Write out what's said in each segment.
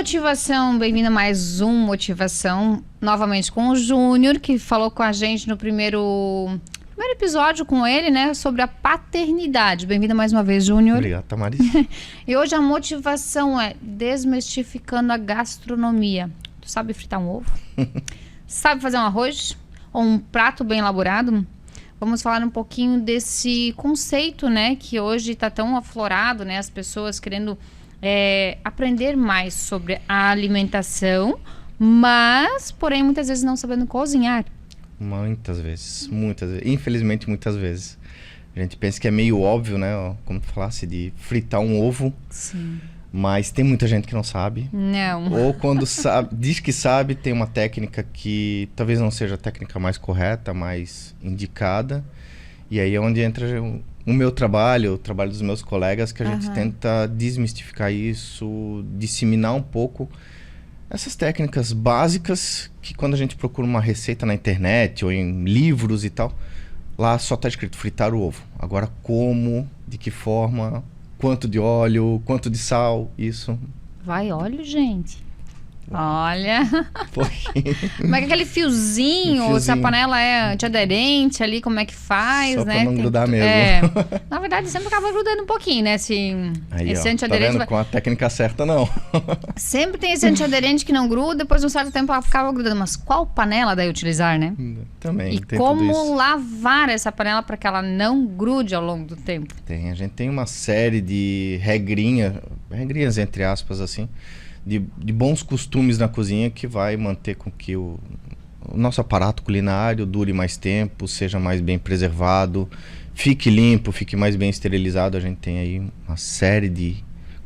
Motivação, bem-vindo a mais um Motivação, novamente com o Júnior, que falou com a gente no primeiro episódio com ele, né, sobre a paternidade. Bem-vindo mais uma vez, Júnior. Obrigado, Tamaris. E hoje a motivação é desmistificando a gastronomia. Tu sabe fritar um ovo? Sabe fazer um arroz? Ou um prato bem elaborado? Vamos falar um pouquinho desse conceito, né, que hoje está tão aflorado, né, as pessoas querendo aprender mais sobre a alimentação, mas, porém, muitas vezes não sabendo cozinhar. Muitas vezes. Infelizmente, muitas vezes. A gente pensa que é meio óbvio, né, ó, como tu falasse, de fritar um ovo. Sim. Mas tem muita gente que não sabe. Não. Ou quando sabe, diz que sabe, tem uma técnica que talvez não seja a técnica mais correta, mais indicada. E aí é onde entra o meu trabalho, o trabalho dos meus colegas, que a gente tenta desmistificar isso, disseminar um pouco essas técnicas básicas que quando a gente procura uma receita na internet ou em livros e tal, lá só está escrito fritar o ovo. Agora como, de que forma, quanto de óleo, quanto de sal, isso. Vai óleo, gente. Olha. Como é que aquele fiozinho, se a panela é antiaderente ali, como é que faz, só né? Pra não grudar mesmo. Na verdade, sempre acaba grudando um pouquinho, né? Esse antiaderente. Tá vendo? Com a técnica certa, não. Sempre tem esse antiaderente que não gruda, depois de um certo tempo ela ficava grudando. Mas qual panela daí utilizar, né? Também. E tem como tudo isso. lavar essa panela para que ela não grude ao longo do tempo? A gente tem uma série de regrinhas entre aspas, assim, de bons costumes na cozinha que vai manter com que o nosso aparato culinário dure mais tempo, seja mais bem preservado, fique limpo, fique mais bem esterilizado. A gente tem aí uma série de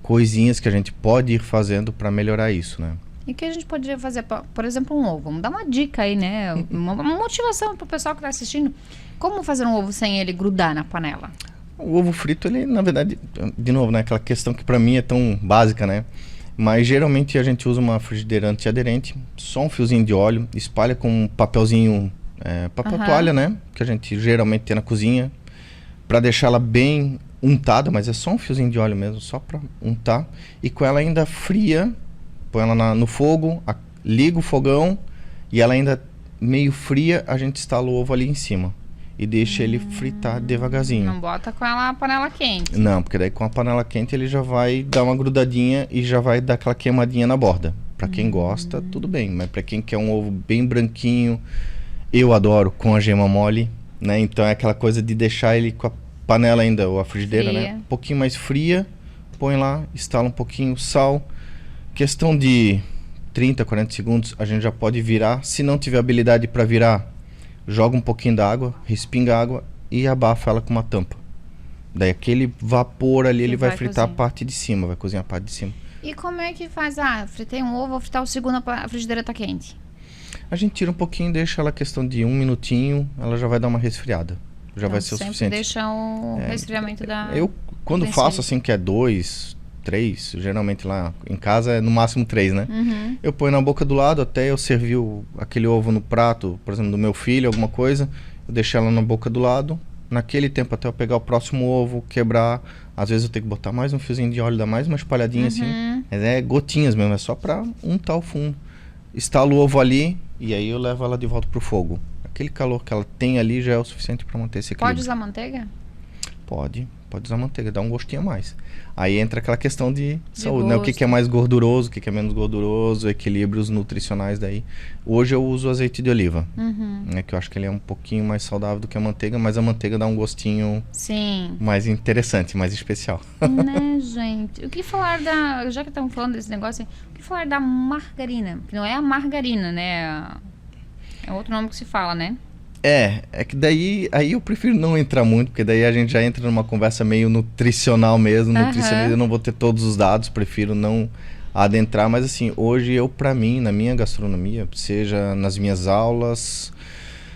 coisinhas que a gente pode ir fazendo para melhorar isso, né? E o que a gente poderia fazer, por exemplo, um ovo? Vamos dar uma dica aí, né? Uma motivação para o pessoal que está assistindo. Como fazer um ovo sem ele grudar na panela? O ovo frito, ele, na verdade, de novo, né? Aquela questão que para mim é tão básica, né? Mas geralmente a gente usa uma frigideira antiaderente, só um fiozinho de óleo, espalha com um papelzinho, papel toalha, né? Que a gente geralmente tem na cozinha, para deixar ela bem untada, mas é só um fiozinho de óleo mesmo, só para untar. E com ela ainda fria, põe ela no fogo, liga o fogão e ela ainda meio fria, a gente instala o ovo ali em cima. E deixa ele fritar devagarzinho. Não bota com ela a panela quente. Não, porque daí com a panela quente ele já vai dar uma grudadinha e já vai dar aquela queimadinha na borda. Pra quem gosta, tudo bem. Mas pra quem quer um ovo bem branquinho, eu adoro com a gema mole, né? Então é aquela coisa de deixar ele com a panela ainda, ou a frigideira, fria, né? Um pouquinho mais fria, põe lá, instala um pouquinho sal. Questão de 30, 40 segundos, a gente já pode virar. Se não tiver habilidade para virar, joga um pouquinho d'água, respinga a água e abafa ela com uma tampa. Daí aquele vapor ali, ele vai fritar a parte de cima, vai cozinhar a parte de cima. E como é que faz? Fritei um ovo, vou fritar o segundo, a frigideira tá quente. A gente tira um pouquinho, deixa ela questão de 1 minutinho, ela já vai dar uma resfriada. Já vai ser o suficiente. Deixa o resfriamento da... Eu, quando faço assim, que é 2, 3, geralmente lá em casa é no máximo 3, né? Eu ponho na boca do lado até eu servir aquele ovo no prato, por exemplo, do meu filho, alguma coisa, eu deixo ela na boca do lado, naquele tempo até eu pegar o próximo ovo, quebrar, às vezes eu tenho que botar mais um fiozinho de óleo, dar mais uma espalhadinha assim, mas é gotinhas mesmo, é só pra untar o fundo. Estalo o ovo ali e aí eu levo ela de volta pro fogo. Aquele calor que ela tem ali já é o suficiente para manter esse equilíbrio. Pode usar manteiga? Pode usar manteiga, dá um gostinho a mais. Aí entra aquela questão de saúde, né? O que é mais gorduroso, o que é menos gorduroso, equilíbrios nutricionais daí. Hoje eu uso azeite de oliva, né? Que eu acho que ele é um pouquinho mais saudável do que a manteiga, mas a manteiga dá um gostinho mais interessante, mais especial. Né, gente? O que falar já que estamos falando desse negócio, o que falar da margarina? Que não é a margarina, né? É outro nome que se fala, né? É que daí aí eu prefiro não entrar muito, porque daí a gente já entra numa conversa meio nutricional mesmo, nutricionista, eu não vou ter todos os dados, prefiro não adentrar, mas assim, hoje pra mim, na minha gastronomia, seja nas minhas aulas,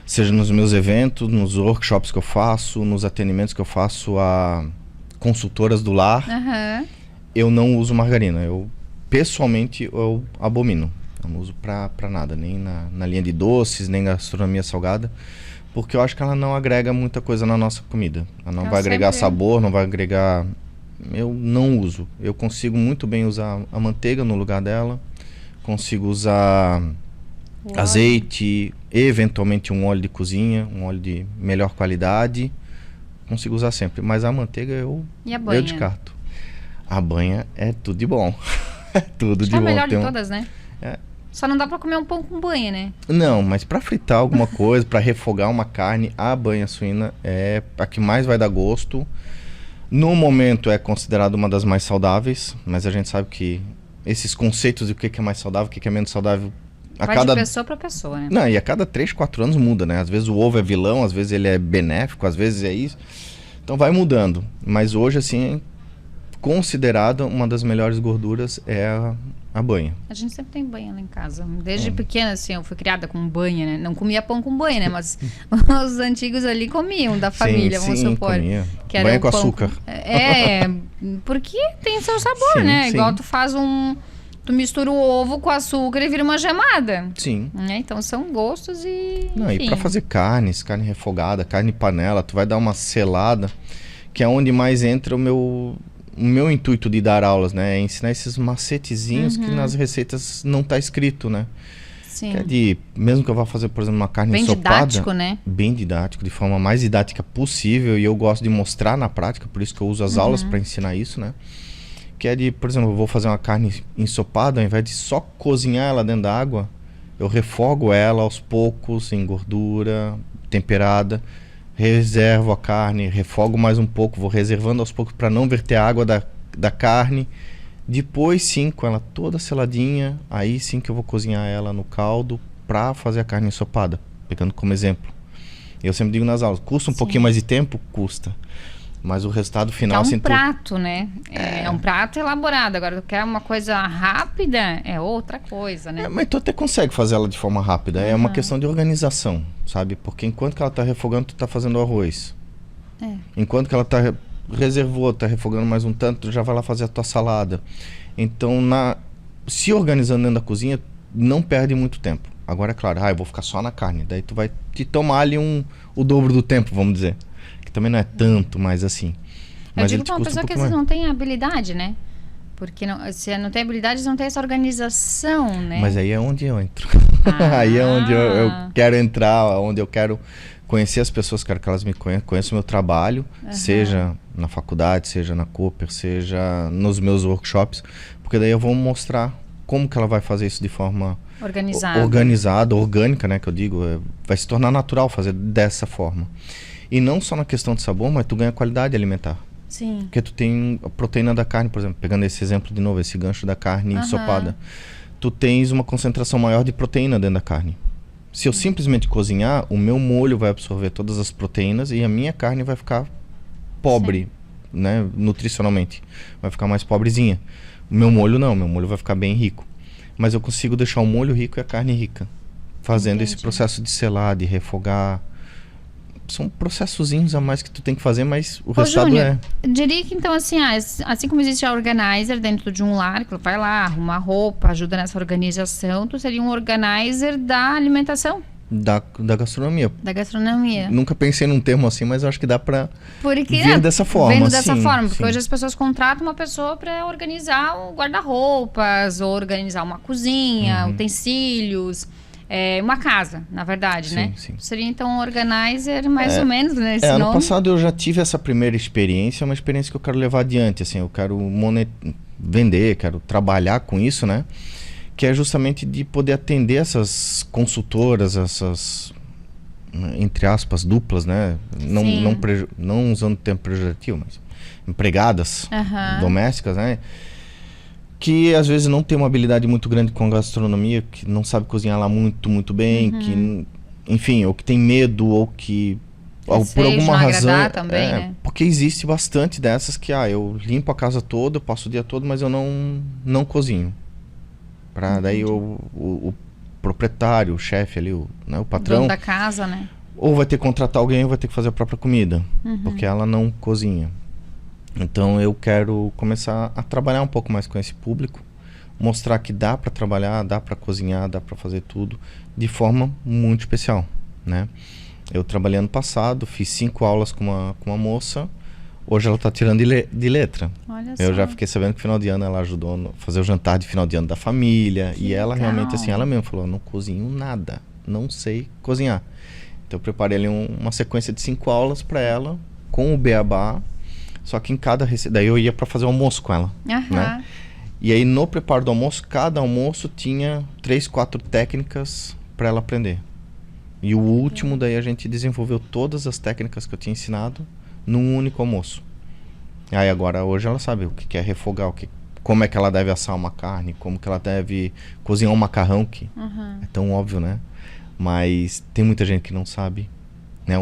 seja nos meus eventos, nos workshops que eu faço, nos atendimentos que eu faço a consultoras do lar, eu não uso margarina, pessoalmente eu abomino. Não uso pra nada, nem na linha de doces, nem gastronomia salgada, porque eu acho que ela não agrega muita coisa na nossa comida. Ela não vai agregar sabor, não vai agregar... Eu não uso. Eu consigo muito bem usar a manteiga no lugar dela. consigo usar azeite, eventualmente um óleo de cozinha, um óleo de melhor qualidade. Consigo usar sempre, mas a manteiga eu descarto. A banha é tudo de bom. É tudo de bom. É a melhor de todas, né? É. Só não dá pra comer um pão com banha, né? Não, mas pra fritar alguma coisa, pra refogar uma carne, a banha suína é a que mais vai dar gosto. No momento é considerada uma das mais saudáveis, mas a gente sabe que esses conceitos de o que é mais saudável, o que é menos saudável, de pessoa pra pessoa, né? Não, e a cada 3, 4 anos muda, né? Às vezes o ovo é vilão, às vezes ele é benéfico, às vezes é isso. Então vai mudando. Mas hoje, assim, considerada uma das melhores gorduras é a banha. A gente sempre tem banha lá em casa. Desde pequena, assim, eu fui criada com banha, né? Não comia pão com banha, né? Mas os antigos ali comiam da família, vamos supor. Comia. Que banha com açúcar. Porque tem seu sabor, né? Igual tu faz tu mistura o ovo com açúcar e vira uma gemada. Sim. Então são gostos e... Não, e pra fazer carne refogada, carne panela, tu vai dar uma selada, que é onde mais entra o meu intuito de dar aulas, né? É ensinar esses macetezinhos que nas receitas não tá escrito, né? Sim. Que mesmo que eu vá fazer, por exemplo, uma carne ensopada... Bem didático, né? Bem didático, de forma mais didática possível, e eu gosto de mostrar na prática, por isso que eu uso as aulas para ensinar isso, né? Que é de, por exemplo, eu vou fazer uma carne ensopada, ao invés de só cozinhar ela dentro da água, eu refogo ela aos poucos, em gordura, temperada, reservo a carne, refogo mais um pouco, vou reservando aos poucos para não verter a água da carne. Depois sim, com ela toda seladinha, aí sim que eu vou cozinhar ela no caldo para fazer a carne ensopada, pegando como exemplo. Eu sempre digo nas aulas, custa um pouquinho mais de tempo? Custa. Mas o resultado final... É um prato, né? É um prato elaborado. Agora, tu quer uma coisa rápida, é outra coisa, né? Mas tu até consegue fazer ela de forma rápida. É uma questão de organização, sabe? Porque enquanto que ela tá refogando, tu tá fazendo o arroz. Enquanto que ela tá reservou, tá refogando mais um tanto, tu já vai lá fazer a tua salada. Então, se organizando dentro da cozinha, não perde muito tempo. Agora, é claro, eu vou ficar só na carne. Daí tu vai te tomar ali o dobro do tempo, vamos dizer. Também não é tanto, mas assim. Eu digo pra uma pessoa que às vezes não tem habilidade, né? Porque se não tem habilidade, não tem essa organização, né? Mas aí é onde eu entro. Aí é onde eu quero entrar, onde eu quero conhecer as pessoas, quero que elas me conheçam o meu trabalho, seja na faculdade, seja na Cooper, seja nos meus workshops, porque daí eu vou mostrar como que ela vai fazer isso de forma organizada, orgânica, né? Que eu digo, vai se tornar natural fazer dessa forma. E não só na questão de sabor, mas tu ganha qualidade alimentar. Sim. Porque tu tem a proteína da carne, por exemplo, pegando esse exemplo de novo, esse gancho da carne ensopada. Tu tens uma concentração maior de proteína dentro da carne. Se eu simplesmente cozinhar, o meu molho vai absorver todas as proteínas e a minha carne vai ficar pobre, né, nutricionalmente. Vai ficar mais pobrezinha. O meu molho não, meu molho vai ficar bem rico. Mas eu consigo deixar o molho rico e a carne rica. Fazendo esse processo de selar, de refogar. São processozinhos a mais que tu tem que fazer, mas o resultado Júnior, diria que então assim, assim como existe a organizer dentro de um lar, que vai lá, arruma roupa, ajuda nessa organização, tu seria um organizer da alimentação? Da gastronomia. Da gastronomia. Nunca pensei num termo assim, mas eu acho que dá pra ver dessa forma. Vendo dessa forma, porque hoje as pessoas contratam uma pessoa para organizar o guarda-roupas, ou organizar uma cozinha, utensílios... uma casa, na verdade, né? Sim. Seria então um organizer mais ou menos, né? Esse ano nome. Passado eu já tive essa primeira experiência, uma experiência que eu quero levar adiante, assim, eu quero vender, quero trabalhar com isso, né? Que é justamente de poder atender essas consultoras, essas, entre aspas, duplas, né? Não usando termo pejorativo, mas empregadas domésticas, né? Que às vezes não tem uma habilidade muito grande com gastronomia, que não sabe cozinhar lá muito bem, que, enfim, ou que tem medo, ou que por alguma razão também, né? Porque existe bastante dessas que eu limpo a casa toda, eu passo o dia todo, mas eu não cozinho. Daí o proprietário, o chefe ali, o patrão, dono da casa, né? Ou vai ter que contratar alguém ou vai ter que fazer a própria comida, porque ela não cozinha. Então eu quero começar a trabalhar um pouco mais com esse público, mostrar que dá para trabalhar, dá para cozinhar, dá para fazer tudo de forma muito especial, né? Eu trabalhei ano passado, fiz 5 aulas com uma moça, Hoje ela tá tirando de letra. Olha Eu só. já fiquei sabendo que no final de ano ela ajudou a fazer o jantar de final de ano da família. Que e ela legal. realmente, assim, ela mesma falou, não cozinho nada, não sei cozinhar. Então eu preparei ali uma sequência de 5 aulas para ela, com o beabá, só que em cada receita, daí eu ia para fazer o almoço com ela, né? E aí no preparo do almoço, cada almoço tinha 3, 4 técnicas para ela aprender. E o último, daí a gente desenvolveu todas as técnicas que eu tinha ensinado num único almoço. Aí agora, hoje ela sabe o que é refogar, como é que ela deve assar uma carne, como que ela deve cozinhar um macarrão, que é tão óbvio, né? Mas tem muita gente que não sabe, né?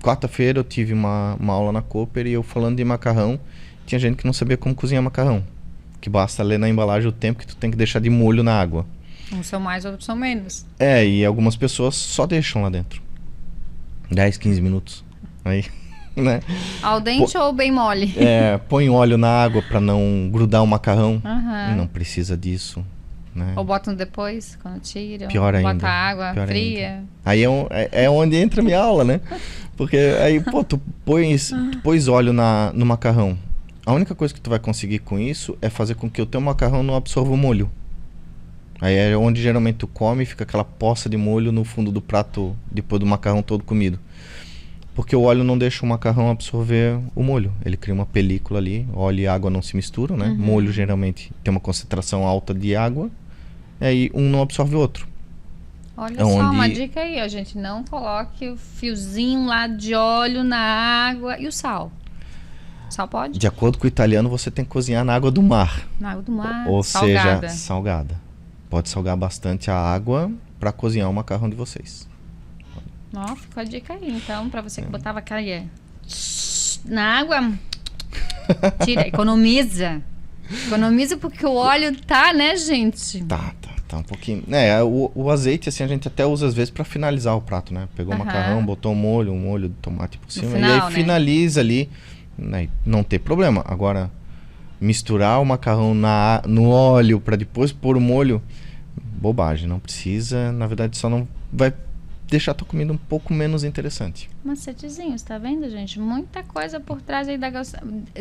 Quarta-feira eu tive uma aula na Cooper e eu falando de macarrão, tinha gente que não sabia como cozinhar macarrão. Que basta ler na embalagem o tempo que tu tem que deixar de molho na água. Uns são mais, outros são menos. E algumas pessoas só deixam lá dentro. 10, 15 minutos. Aí, né? Ao dente ou bem mole? Põe óleo na água pra não grudar o macarrão. Aham. E não precisa disso, né? Ou botam depois, quando tiram. Pior ainda. Bota água Pior fria. ainda. Aí é onde entra a minha aula, né? Porque aí, pô, tu pões óleo no macarrão. A única coisa que tu vai conseguir com isso é fazer com que o teu macarrão não absorva o molho. Aí é onde geralmente tu come e fica aquela poça de molho no fundo do prato depois do macarrão todo comido. Porque o óleo não deixa o macarrão absorver o molho. Ele cria uma película ali, óleo e água não se misturam, né? Molho geralmente tem uma concentração alta de água, e aí um não absorve o outro. Olha só, uma dica aí, ó, gente. Não coloque o fiozinho lá de óleo na água. E o sal? Sal pode? De acordo com o italiano, você tem que cozinhar na água do mar. Na água do mar, Ou salgada. seja, salgada. Pode salgar bastante a água para cozinhar o macarrão de vocês. Ó, ficou a dica aí, então, para você que botava aquela na água, tira, economiza. Economiza porque o óleo tá, né, gente? Tá um pouquinho. O azeite, assim, a gente até usa às vezes para finalizar o prato, né? Pegou o macarrão, botou um molho de tomate por cima, final, e aí finaliza ali, né? Não tem problema. Agora, misturar o macarrão no óleo para depois pôr o molho, bobagem, não precisa. Na verdade, só não vai deixar a tua comida um pouco menos interessante. Macetezinhos, tá vendo, gente? Muita coisa por trás aí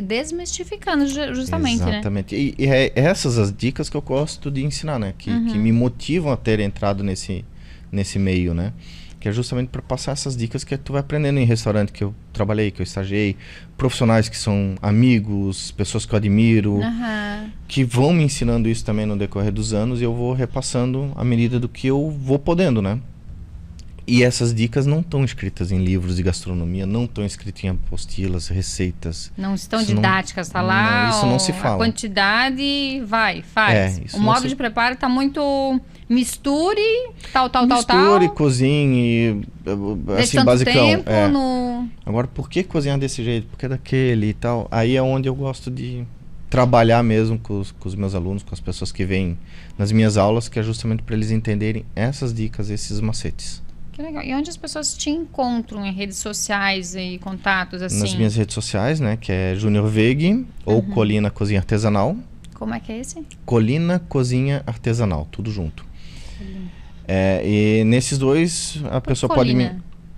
desmistificando, justamente, Exatamente. Né? E é essas as dicas que eu gosto de ensinar, né? Que me motivam a ter entrado nesse meio, né? Que é justamente para passar essas dicas que tu vai aprendendo em restaurante que eu trabalhei, que eu estagiei, profissionais que são amigos, pessoas que eu admiro, que vão me ensinando isso também no decorrer dos anos, e eu vou repassando à medida do que eu vou podendo, né? E essas dicas não estão escritas em livros de gastronomia, não estão escritas em apostilas, receitas. Não estão didáticas, tá lá. Não, isso não se fala. A quantidade, faz. O modo de preparo tá muito misture, tal. Misture, cozinhe, deixe assim, basicão. Tempo Agora, por que cozinhar desse jeito? Por que daquele e tal? Aí é onde eu gosto de trabalhar mesmo com os meus alunos, com as pessoas que vêm nas minhas aulas, que é justamente para eles entenderem essas dicas, esses macetes. Que legal. E onde as pessoas te encontram em redes sociais e contatos, assim? Nas minhas redes sociais, né? Que é Junior Veg ou Colina Cozinha Artesanal. Como é que é esse? Colina Cozinha Artesanal, tudo junto. E nesses dois a pessoa pode me...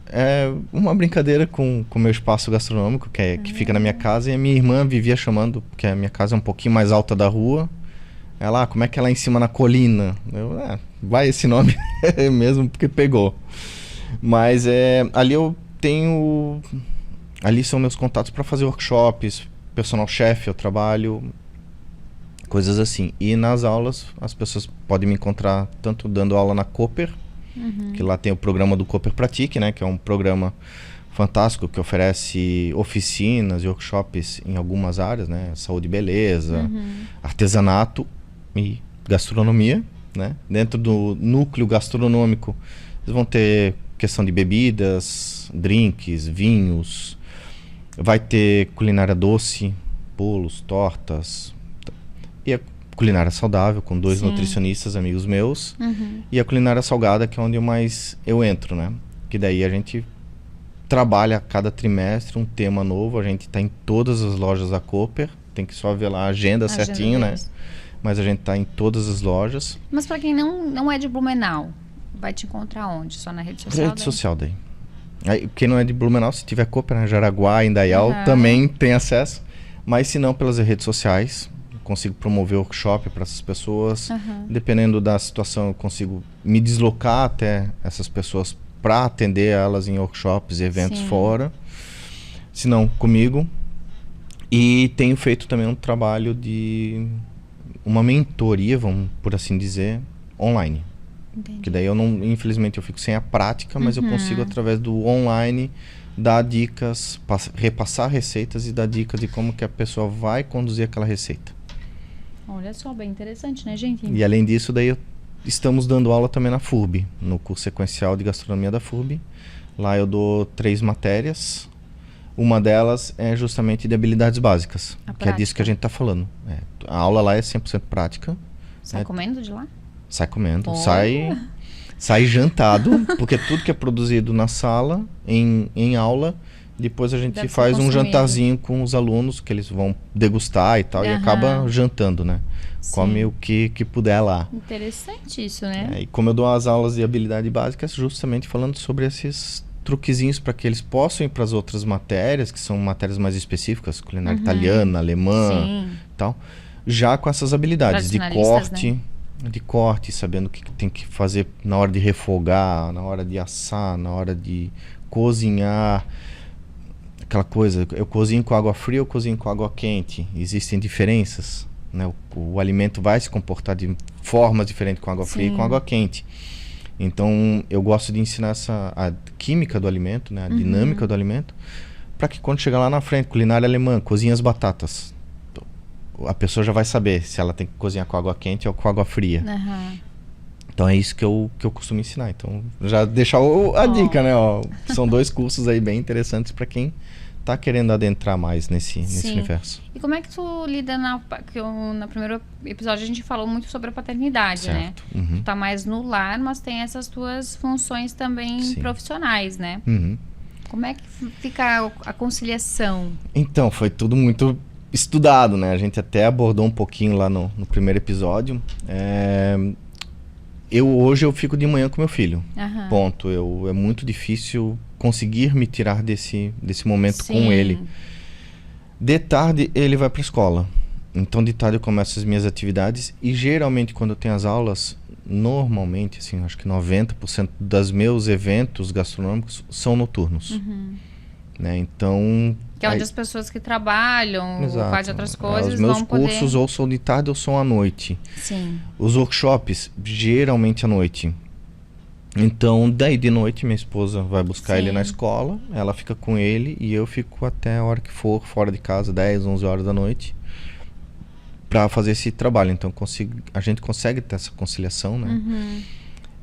É uma brincadeira com o meu espaço gastronômico, que fica na minha casa, e a minha irmã vivia chamando, porque a minha casa é um pouquinho mais alta da rua. Ela, como é que é lá em cima na colina? Vai esse nome mesmo, porque pegou. Mas ali eu tenho... Ali são meus contatos para fazer workshops, personal chef, eu trabalho, coisas assim. E nas aulas, as pessoas podem me encontrar tanto dando aula na Cooper, que lá tem o programa do Cooper Pratique, né? Que é um programa fantástico que oferece oficinas e workshops em algumas áreas, né? Saúde e beleza, artesanato e gastronomia, né? Dentro do núcleo gastronômico, eles vão ter questão de bebidas, drinks, vinhos, vai ter culinária doce, bolos, tortas, e a culinária saudável com 2 nutricionistas amigos meus, e a culinária salgada, que é onde eu entro, né? Que daí a gente trabalha a cada trimestre um tema novo, a gente está em todas as lojas da Cooper, tem que só ver lá a agenda certinho, né? Mas a gente está em todas as lojas. Mas para quem não é de Blumenau, vai te encontrar onde? Só na rede social? Rede social daí. Aí, quem não é de Blumenau, se tiver Cooper, Jaraguá, Indaial, também tem acesso. Mas se não, pelas redes sociais, consigo promover workshop para essas pessoas. Dependendo da situação, eu consigo me deslocar até essas pessoas para atender elas em workshops e eventos fora. Se não, comigo. E tenho feito também um trabalho de uma mentoria, vamos por assim dizer, online. Entendi. Que daí eu não, infelizmente eu fico sem a prática, mas eu consigo através do online dar dicas, repassar receitas e dar dicas de como que a pessoa vai conduzir aquela receita. Olha só, bem interessante, né, gente? E além disso, daí estamos dando aula também na FURB, no curso sequencial de gastronomia da FURB. Lá eu dou 3 matérias. Uma delas é justamente de habilidades básicas, que é disso que a gente está falando. A aula lá é 100% prática. Sai comendo de lá? Sai comendo, sai jantado, porque tudo que é produzido na sala, em aula, depois a gente faz um jantarzinho com os alunos, que eles vão degustar e tal, e acaba jantando, né? Come o que puder lá. Interessante isso, né? E como eu dou as aulas de habilidade básica, justamente falando sobre esses truquezinhos para que eles possam ir para as outras matérias, que são matérias mais específicas, culinária italiana, alemã e tal, já com essas habilidades de corte, sabendo o que tem que fazer na hora de refogar, na hora de assar, na hora de cozinhar. Aquela coisa, eu cozinho com água fria ou cozinho com água quente? Existem diferenças, né? O alimento vai se comportar de formas diferentes com água fria e com água quente. Então, eu gosto de ensinar a química do alimento, né? A dinâmica do alimento, para que quando chegar lá na frente, culinária alemã, cozinha as batatas, a pessoa já vai saber se ela tem que cozinhar com água quente ou com água fria. Então é isso que eu costumo ensinar. Então, já deixar a dica, né? Ó, são 2 cursos aí bem interessantes para quem tá querendo adentrar mais nesse universo. E como é que tu lida no primeiro episódio a gente falou muito sobre a paternidade, né? Tu tá mais no lar, mas tem essas tuas funções também profissionais, né? Como é que fica a conciliação? Então, foi tudo muito estudado, né? A gente até abordou um pouquinho lá no primeiro episódio. Hoje eu fico de manhã com meu filho. Ponto. É muito difícil conseguir me tirar desse momento com ele. De tarde ele vai para a escola. Então de tarde eu começo as minhas atividades e geralmente quando eu tenho as aulas, normalmente, assim, acho que 90% dos meus eventos gastronômicos são noturnos. Né? Então... Que é onde as pessoas que trabalham, fazem outras coisas, os meus cursos ou são de tarde ou são à noite. Os workshops, geralmente à noite. Então, daí de noite, minha esposa vai buscar ele na escola, ela fica com ele e eu fico até a hora que for fora de casa, 10, 11 horas da noite, para fazer esse trabalho. Então, a gente consegue ter essa conciliação, né?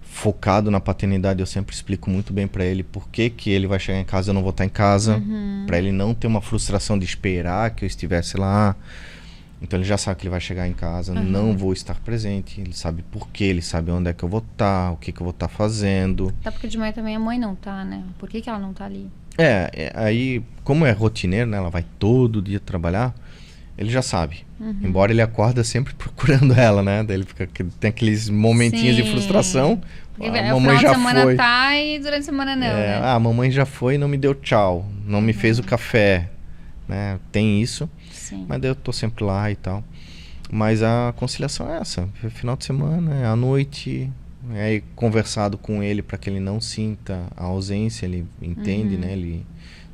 Focado na paternidade, eu sempre explico muito bem para ele por que ele vai chegar em casa e eu não vou estar em casa, para ele não ter uma frustração de esperar que eu estivesse lá. Então ele já sabe que ele vai chegar em casa, não vou estar presente, ele sabe por quê, ele sabe onde é que eu vou estar, o que eu vou estar fazendo. Tá, porque de manhã também a mãe não tá, né? Por que ela não tá ali? Aí, como é rotineiro, né? Ela vai todo dia trabalhar, ele já sabe. Embora ele acorda sempre procurando ela, né? Daí ele tem aqueles momentinhos de frustração. Porque a mamãe já foi. Tá e durante a semana não, né? A mamãe já foi e não me deu tchau, não me fez o café, né? Tem isso. Mas daí eu tô sempre lá e tal. Mas a conciliação é essa. Final de semana, à noite, conversado com ele para que ele não sinta a ausência, ele entende, né? Ele,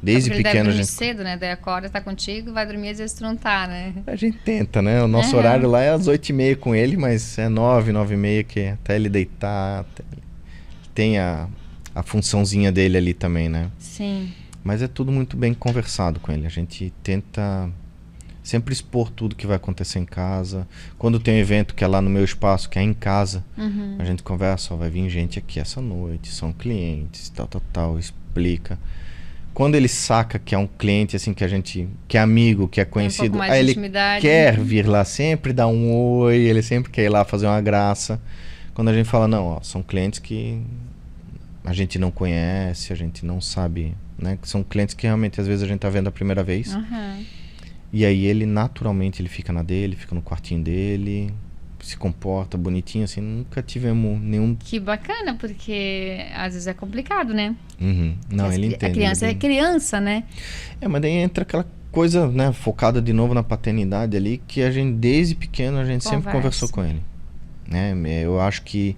desde pequeno ele deve dormir cedo, né? Daí acorda, tá contigo, vai dormir às vezes tu não tá, né? A gente tenta, né? O nosso horário lá é às 8h30 com ele, mas é 9, 9h30 que até ele deitar, tem a funçãozinha dele ali também, né? Mas é tudo muito bem conversado com ele. A gente tenta sempre expor tudo que vai acontecer em casa. Quando tem um evento que é lá no meu espaço, que é em casa, a gente conversa, vai vir gente aqui essa noite, são clientes, tal, explica. Quando ele saca que é um cliente assim que é amigo, que é conhecido, aí ele quer vir lá, sempre dar um oi, ele sempre quer ir lá fazer uma graça. Quando a gente fala, não, são clientes que a gente não conhece, a gente não sabe, né? São clientes que realmente às vezes a gente tá vendo a primeira vez. E aí ele naturalmente ele fica na dele, fica no quartinho dele, se comporta bonitinho, assim, nunca tivemos nenhum... Que bacana, porque às vezes é complicado, né? Uhum. Não, ele entende. A criança é criança, né? Mas daí entra aquela coisa, né, focada de novo na paternidade ali, que a gente, desde pequeno, a gente sempre conversou com ele. Né? Eu acho que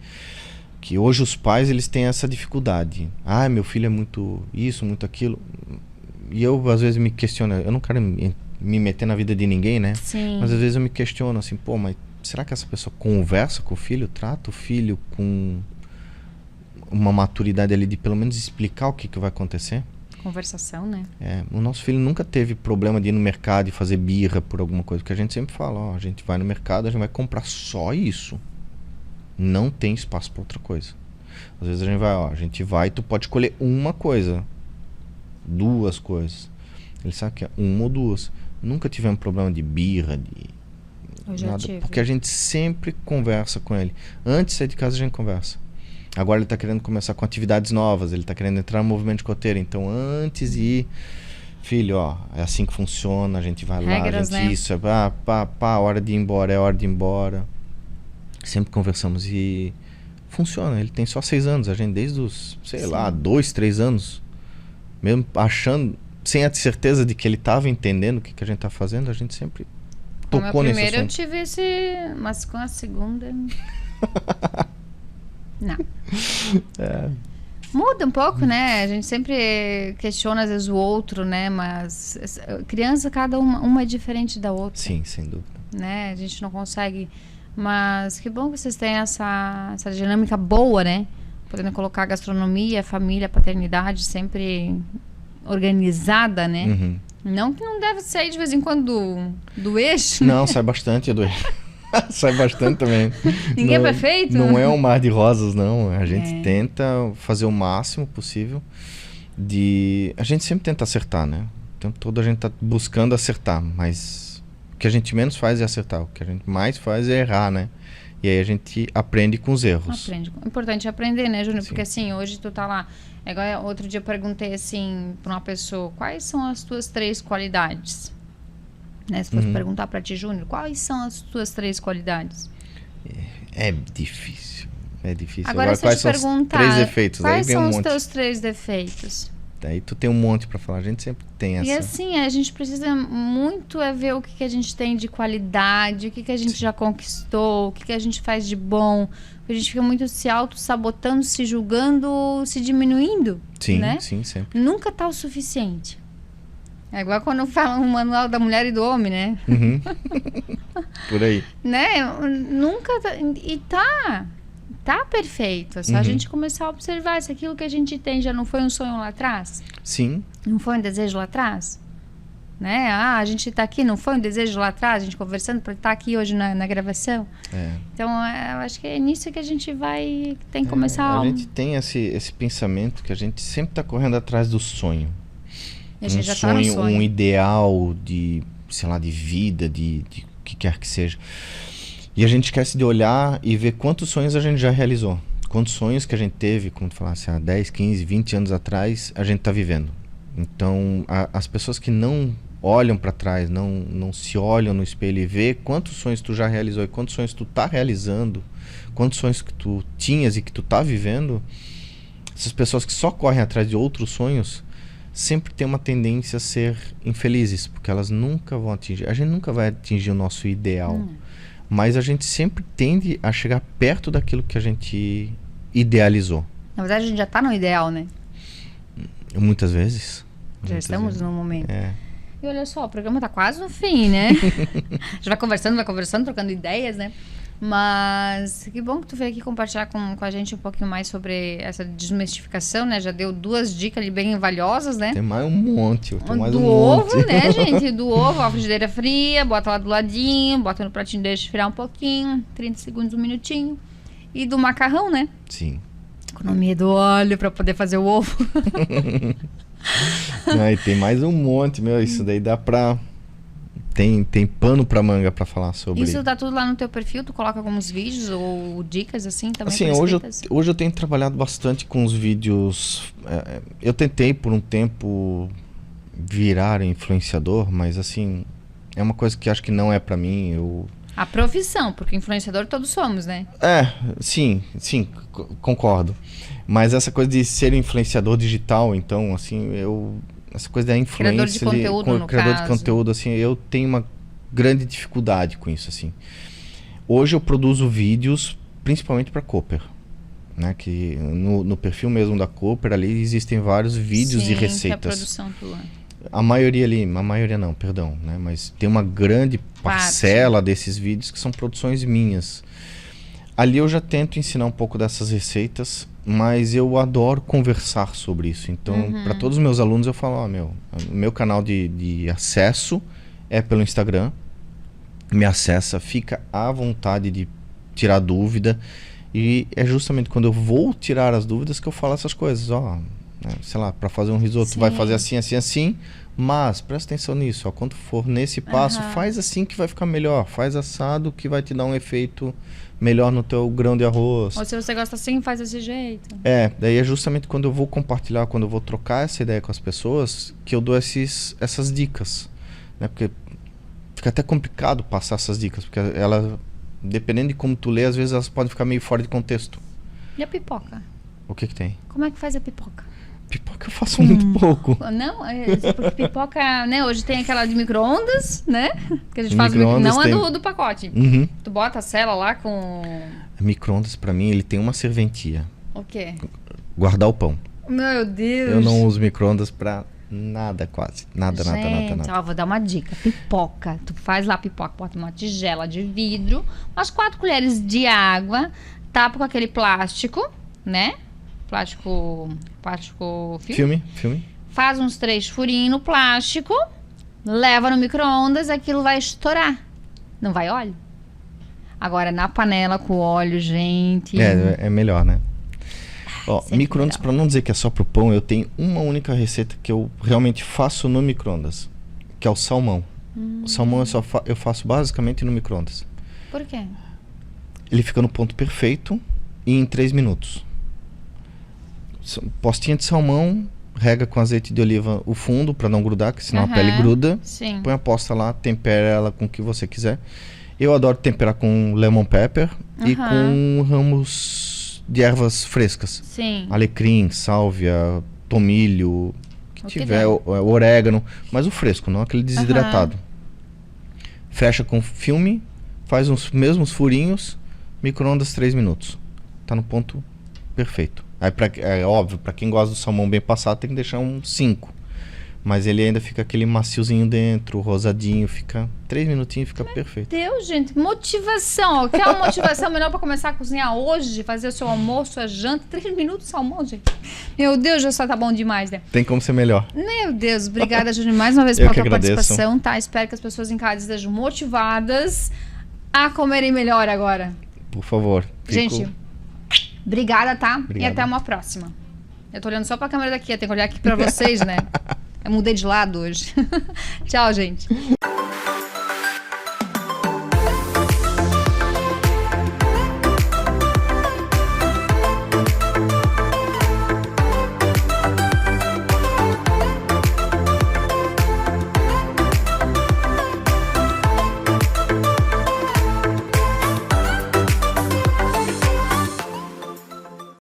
hoje os pais, eles têm essa dificuldade. Ah, meu filho é muito isso, muito aquilo. E eu, às vezes, me questiono. Eu não quero me meter na vida de ninguém, né? Sim. Mas às vezes eu me questiono assim, pô, mas será que essa pessoa conversa com o filho? Trata o filho com uma maturidade ali de pelo menos explicar o que vai acontecer? Conversação, né? O nosso filho nunca teve problema de ir no mercado e fazer birra por alguma coisa. Porque a gente sempre fala, ó, a gente vai no mercado, a gente vai comprar só isso. Não tem espaço para outra coisa. Às vezes a gente vai, tu pode escolher uma coisa, 2 coisas. Ele sabe que é 1 ou 2. Nunca tivemos problema de birra, de nada, porque a gente sempre conversa com ele. Antes de sair de casa a gente conversa. Agora ele está querendo começar com atividades novas, ele está querendo entrar no movimento de coteiro. Então antes de ir, filho, ó, é assim que funciona, a gente vai regras, lá, a gente, né? isso, hora de ir embora, é hora de ir embora. Sempre conversamos e funciona. Ele tem só 6 anos, a gente desde os, sei lá, 2, 3 anos, mesmo achando, sem a certeza de que ele estava entendendo o que a gente tá fazendo, a gente sempre tocou nesse assunto. Primeiro eu tive esse, mas com a segunda... Não. Muda um pouco, né? A gente sempre questiona às vezes o outro, né? Mas criança, cada uma é diferente da outra. Sim, sem dúvida. Né? A gente não consegue... Mas que bom que vocês têm essa dinâmica boa, né? Podendo colocar a gastronomia, a família, a paternidade sempre organizada, né? Uhum. Não que não deve sair de vez em quando do eixo. Não, sai bastante do eixo. Sai bastante também. Ninguém é perfeito? Não é um mar de rosas, não. A gente tenta fazer o máximo possível de... A gente sempre tenta acertar, né? O tempo todo a gente tá buscando acertar, mas o que a gente menos faz é acertar. O que a gente mais faz é errar, né? E aí a gente aprende com os erros. Aprende. O importante é aprender, né, Júnior? Sim. Porque assim, hoje tu tá lá... Agora, outro dia eu perguntei assim pra uma pessoa, quais são as tuas 3 qualidades? Né? Se fosse perguntar pra ti, Júnior, quais são as tuas 3 qualidades? É difícil. É difícil. Agora se eu quais te são perguntar, os 3 defeitos? quais Aí vem são um os monte. teus 3 defeitos? Daí tu tem um monte pra falar. A gente sempre tem essa... E assim, a gente precisa muito ver o que a gente tem de qualidade, o que a gente já conquistou, o que a gente faz de bom. A gente fica muito se auto-sabotando, se julgando, se diminuindo. Sim, né? sim, sempre. Nunca tá o suficiente. É igual quando falam o manual da mulher e do homem, né? Uhum. Por aí. Né? Nunca... E tá perfeito. É só a gente começar a observar se aquilo que a gente tem já não foi um sonho lá atrás. Sim. Não foi um desejo lá atrás. Né? A gente tá aqui, não foi um desejo lá atrás, a gente conversando para estar aqui hoje na gravação. Então, eu acho que é nisso que a gente tem que começar a gente tem esse pensamento que a gente sempre tá correndo atrás do sonho. E a gente já tá no sonho. Um ideal de, sei lá, de vida, de o que quer que seja. E a gente esquece de olhar e ver quantos sonhos a gente já realizou. Quantos sonhos que a gente teve, como tu falasse, há 10, 15, 20 anos atrás, a gente tá vivendo. Então, as pessoas que não olham para trás, não se olham no espelho e vê quantos sonhos tu já realizou e quantos sonhos tu tá realizando, quantos sonhos que tu tinhas e que tu tá vivendo, essas pessoas que só correm atrás de outros sonhos sempre tem uma tendência a ser infelizes, porque elas nunca vão atingir. A gente nunca vai atingir o nosso ideal, mas a gente sempre tende a chegar perto daquilo que a gente idealizou. Na verdade, a gente já tá no ideal, né? Muitas vezes. Já estamos no momento. É. E olha só, o programa tá quase no fim, né? A gente vai conversando, trocando ideias, né? Mas que bom que tu veio aqui compartilhar com a gente um pouquinho mais sobre essa desmistificação, né? Já deu 2 dicas ali bem valiosas, né? Tem mais um monte. Do ovo, né, gente? Do ovo, a frigideira fria, bota lá do ladinho, bota no pratinho, deixa esfriar um pouquinho, 30 segundos, 1 minutinho. E do macarrão, né? Sim. Economia do óleo pra poder fazer o ovo. Aí tem mais um monte, meu. Isso daí dá pra... Tem pano pra manga pra falar sobre. Isso tá tudo lá no teu perfil? Tu coloca alguns vídeos ou dicas assim também? Assim, hoje eu tenho trabalhado bastante com os vídeos. Eu tentei por um tempo virar influenciador, mas assim, é uma coisa que acho que não é pra mim. A profissão, porque influenciador todos somos, né? Sim, concordo. Mas essa coisa de ser influenciador digital, então, assim, essa coisa da influência... Criador de conteúdo, no criador caso. de conteúdo, assim, eu tenho uma grande dificuldade com isso, assim. Hoje eu produzo vídeos, principalmente para Cooper, né? Que no perfil mesmo da Cooper, ali existem vários vídeos de receitas. Que é a produção tua. A maioria não, perdão, né? Mas tem uma grande parcela desses vídeos que são produções minhas. Ali eu já tento ensinar um pouco dessas receitas, mas eu adoro conversar sobre isso. Então, para todos os meus alunos eu falo, meu canal de acesso é pelo Instagram. Me acessa, fica à vontade de tirar dúvida. E é justamente quando eu vou tirar as dúvidas que eu falo essas coisas. Sei lá, para fazer um risoto vai fazer assim, assim, assim. Mas presta atenção nisso, quando for nesse passo, faz assim que vai ficar melhor. Faz assado que vai te dar um efeito melhor no teu grão de arroz. Ou se você gosta assim, faz desse jeito. Daí é justamente quando eu vou compartilhar, quando eu vou trocar essa ideia com as pessoas, que eu dou essas dicas, né? Porque fica até complicado passar essas dicas, porque ela, dependendo de como tu lê, às vezes elas podem ficar meio fora de contexto. E a pipoca? O que tem? Como é que faz a pipoca? Pipoca eu faço muito pouco. Não, porque pipoca, né? Hoje tem aquela de micro-ondas, né? Que a gente faz não tem... do pacote. Tu bota a cela lá com... Micro-ondas, pra mim, ele tem uma serventia. O quê? Guardar o pão. Meu Deus. Eu não uso micro-ondas pra nada, quase. Nada. Ó, vou dar uma dica. Pipoca. Tu faz lá a pipoca, bota uma tigela de vidro, umas 4 colheres de água, tapa com aquele plástico, né? Plástico filme. Faz uns 3 furinhos no plástico, leva no micro-ondas, aquilo vai estourar. Não vai óleo? Agora, na panela com óleo, gente... É melhor, né? Micro-ondas, pra não dizer que é só pro pão, eu tenho uma única receita que eu realmente faço no micro-ondas, que é o salmão. O salmão eu faço basicamente no micro-ondas. Por quê? Ele fica no ponto perfeito e em 3 minutos. Postinha de salmão, rega com azeite de oliva o fundo para não grudar, que senão a pele gruda. Sim. Põe a posta lá, tempera ela com o que você quiser. Eu adoro temperar com lemon pepper e com ramos de ervas frescas. Sim. Alecrim, sálvia, tomilho, que tiver, orégano, mas o fresco, não aquele desidratado. Fecha com filme, faz os mesmos furinhos, micro-ondas 3 minutos. Tá no ponto perfeito. Aí é óbvio, pra quem gosta do salmão bem passado, tem que deixar um 5. Mas ele ainda fica aquele maciozinho dentro, rosadinho, fica 3 minutinhos, fica perfeito. Meu Deus, gente, motivação. Quer uma motivação melhor pra começar a cozinhar hoje, fazer o seu almoço, a janta? 3 minutos de salmão, gente. Meu Deus, já só tá bom demais, né? Tem como ser melhor. Meu Deus, obrigada, Júnior, mais uma vez pela tua participação, tá? Espero que as pessoas em casa estejam motivadas a comerem melhor agora. Por favor. Gente, obrigada, tá? Obrigado. E até uma próxima. Eu tô olhando só pra câmera daqui, eu tenho que olhar aqui pra vocês, né? Eu mudei de lado hoje. Tchau, gente.